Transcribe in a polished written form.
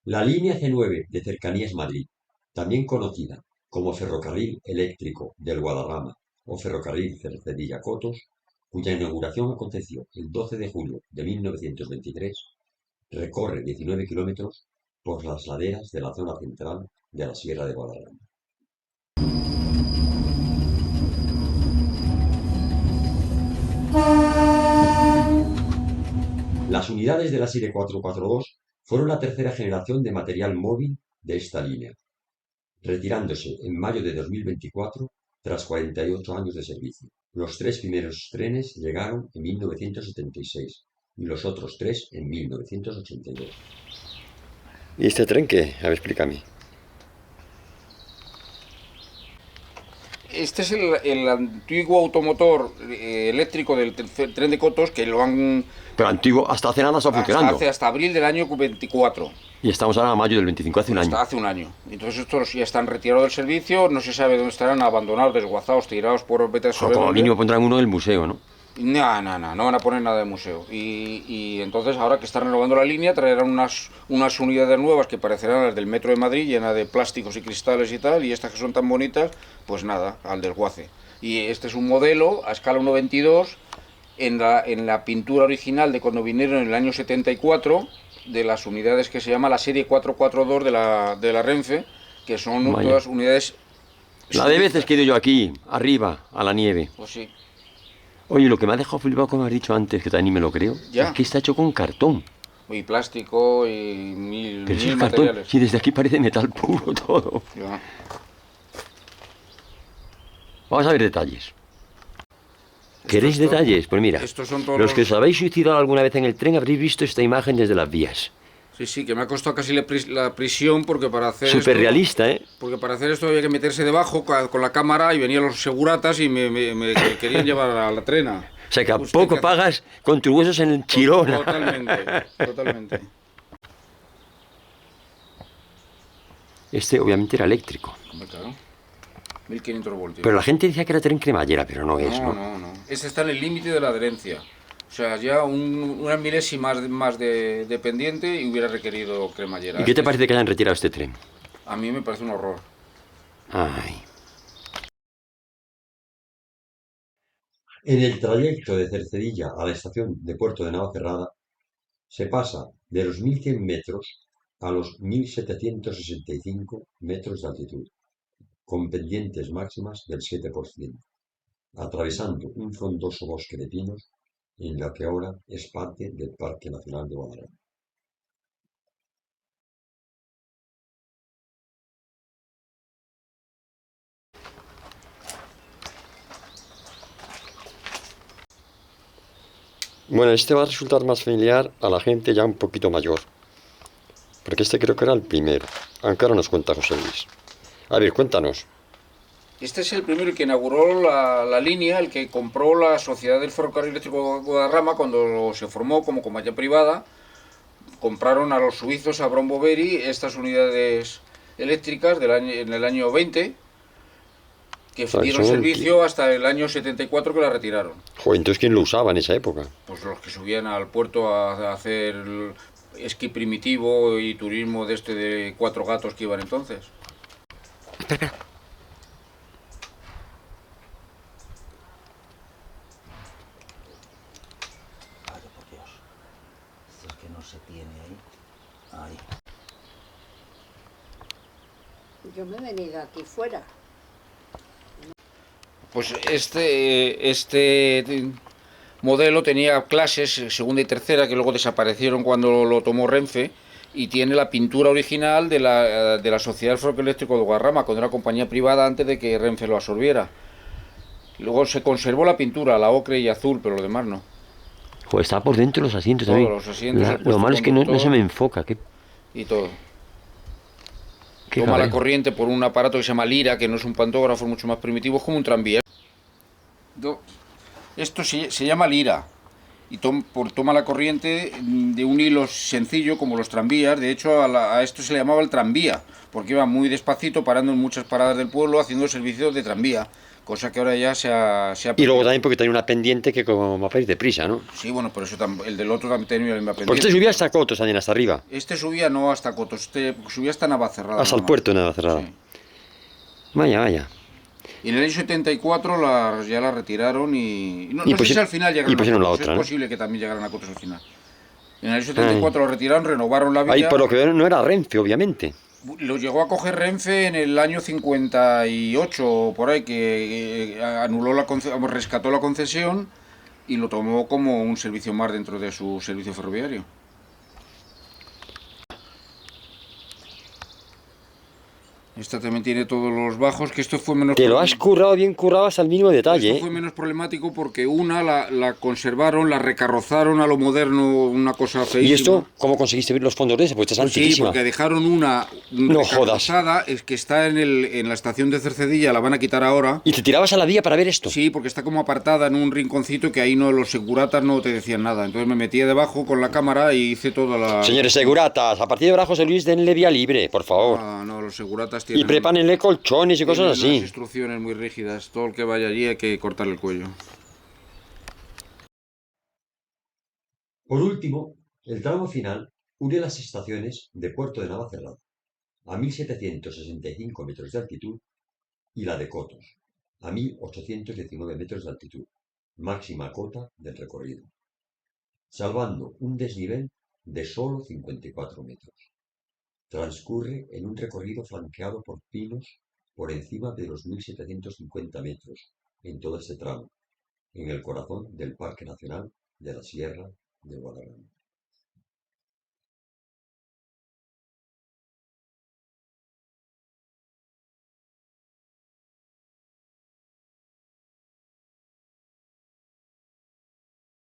La línea C9 de Cercanías Madrid, también conocida como Ferrocarril Eléctrico del Guadarrama o Ferrocarril Cercedilla-Cotos, cuya inauguración aconteció el 12 de julio de 1923, recorre 19 kilómetros por las laderas de la zona central de la Sierra de Guadarrama. Las unidades de la serie 442 fueron la tercera generación de material móvil de esta línea, retirándose en mayo de 2024 tras 48 años de servicio. Los tres primeros trenes llegaron en 1976 y los otros tres en 1982. ¿Y este tren qué? A ver, explícame. Este es el antiguo automotor eléctrico del tren de Cotos que lo han... Pero antiguo, hasta hace nada está funcionando. Hasta abril del año 24. Y estamos ahora a mayo del 25, hace un año. Hace un año. Entonces estos ya están retirados del servicio, no se sabe dónde estarán, abandonados, desguazados, tirados por vetas sobre... Como mínimo pondrán uno del museo, ¿no? No van a poner nada de museo. Y entonces ahora que están renovando la línea traerán unas unidades nuevas que parecerán las del Metro de Madrid, llenas de plásticos y cristales y tal, y estas que son tan bonitas, pues nada, al desguace. Y este es un modelo a escala 1:22 en la pintura original de cuando vinieron en el año 74, de las unidades que se llama la serie 442 de la Renfe, que son todas unidades... La de veces que he ido yo aquí, arriba, a la nieve. Pues sí. Oye, lo que me ha dejado flipado, como has dicho antes, que también me lo creo, es que está hecho con cartón. Y plástico y mil materiales. Cartón, sí, desde aquí parece metal puro todo. Ya. Vamos a ver detalles. ¿Queréis detalles? Pues mira, los que os habéis suicidado alguna vez en el tren habréis visto esta imagen desde las vías. Sí, que me ha costado casi la prisión porque para hacer Súper realista, ¿eh? Porque para hacer esto había que meterse debajo con la cámara y venían los seguratas y me querían llevar a la trena. O sea que a poco pagas con tus huesos en el Chirona. Totalmente. Este obviamente era eléctrico. Claro. 1500 voltios. Pero la gente decía que era tren cremallera, pero no es, ¿no? No. Ese está en el límite de la adherencia. O sea, ya unas milésimas más de pendiente y hubiera requerido cremallera. ¿Y qué te parece que hayan retirado este tren? A mí me parece un horror. Ay. En el trayecto de Cercedilla a la estación de Puerto de Navacerrada se pasa de los 1100 metros a los 1765 metros de altitud, con pendientes máximas del 7%, atravesando un frondoso bosque de pinos en la que ahora es parte del Parque Nacional de Guadarrama. Bueno, este va a resultar más familiar a la gente ya un poquito mayor, porque este creo que era el primero, aunque ahora nos cuenta José Luis. A ver, cuéntanos. Este es el primero que inauguró la línea, el que compró la Sociedad del Ferrocarril Eléctrico de Guadarrama cuando se formó como compañía privada. Compraron a los suizos, a Brown Boveri, estas unidades eléctricas en el año 20, que dieron servicio hasta el año 74 que la retiraron. Joder, entonces ¿quién lo usaba en esa época? Pues los que subían al puerto a hacer esquí primitivo y turismo de 4 gatos que iban entonces. Espera. Vaya por Dios. Si es que no se tiene ahí. Yo me he venido aquí fuera. Pues este modelo tenía clases segunda y tercera que luego desaparecieron cuando lo tomó Renfe, y tiene la pintura original de la Sociedad del Ferrocarril Eléctrico de Guadarrama, cuando era compañía privada antes de que Renfe lo absorbiera. Luego se conservó la pintura, la ocre y azul, pero lo demás no. Joder, está por dentro los asientos también. Todos los asientos. Lo malo es que no se me enfoca. Y todo. Toma la corriente por un aparato que se llama Lira, que no es un pantógrafo, mucho más primitivo, es como un tranvía. Esto se llama Lira, y toma la corriente de un hilo sencillo como los tranvías. De hecho a esto se le llamaba el tranvía, porque iba muy despacito, parando en muchas paradas del pueblo, haciendo servicios de tranvía, cosa que ahora ya se ha Y luego perdido. también porque tenía una pendiente que como va a ir deprisa, ¿no? Sí, bueno, pero eso el del otro también tenía la misma Porque pendiente. este subía hasta Cotos también, hasta arriba. Este subía no hasta Cotos, este subía hasta Navacerrada. Hasta el nada más. puerto de Navacerrada. Sí. Vaya, vaya. Y en el año 74 ya la retiraron y... No, Y no sé pusi- si al final llegaron y pusieron a la Cotos, otra, es ¿no? posible que también llegaran a Cotos al final. En el año 74 lo retiraron, renovaron la Ahí vía. por lo que veo no era Renfe, obviamente. Lo llegó a coger Renfe en el año 58, por ahí, que anuló rescató la concesión y lo tomó como un servicio más dentro de su servicio ferroviario. Esta también tiene todos los bajos, que esto fue menos... Te lo has currado bien currado hasta el mínimo detalle, Esto fue menos problemático porque una la conservaron, la recarrozaron a lo moderno, una cosa feísima. ¿Y esto cómo conseguiste ver los fondos de ese? Pues esta es Pues sí, antiquísima. porque dejaron una No recarrozada, es que está en la estación de Cercedilla, la van a quitar ahora. ¿Y te tirabas a la vía para ver esto? Sí, porque está como apartada en un rinconcito que ahí no los seguratas no te decían nada. Entonces me metí debajo con la cámara y hice toda la... Señores seguratas, a partir de ahora José Luis denle vía libre, por favor. Ah, no, los seguratas Y tienen... prepárenle colchones y cosas tienen unas así. instrucciones muy rígidas. Todo el que vaya allí hay que cortarle el cuello. Por último, el tramo final une las estaciones de Puerto de Navacerrada, a 1.765 metros de altitud, y la de Cotos, a 1.819 metros de altitud, máxima cota del recorrido, salvando un desnivel de solo 54 metros. Transcurre en un recorrido flanqueado por pinos por encima de los 1.750 metros en todo este tramo, en el corazón del Parque Nacional de la Sierra de Guadarrama.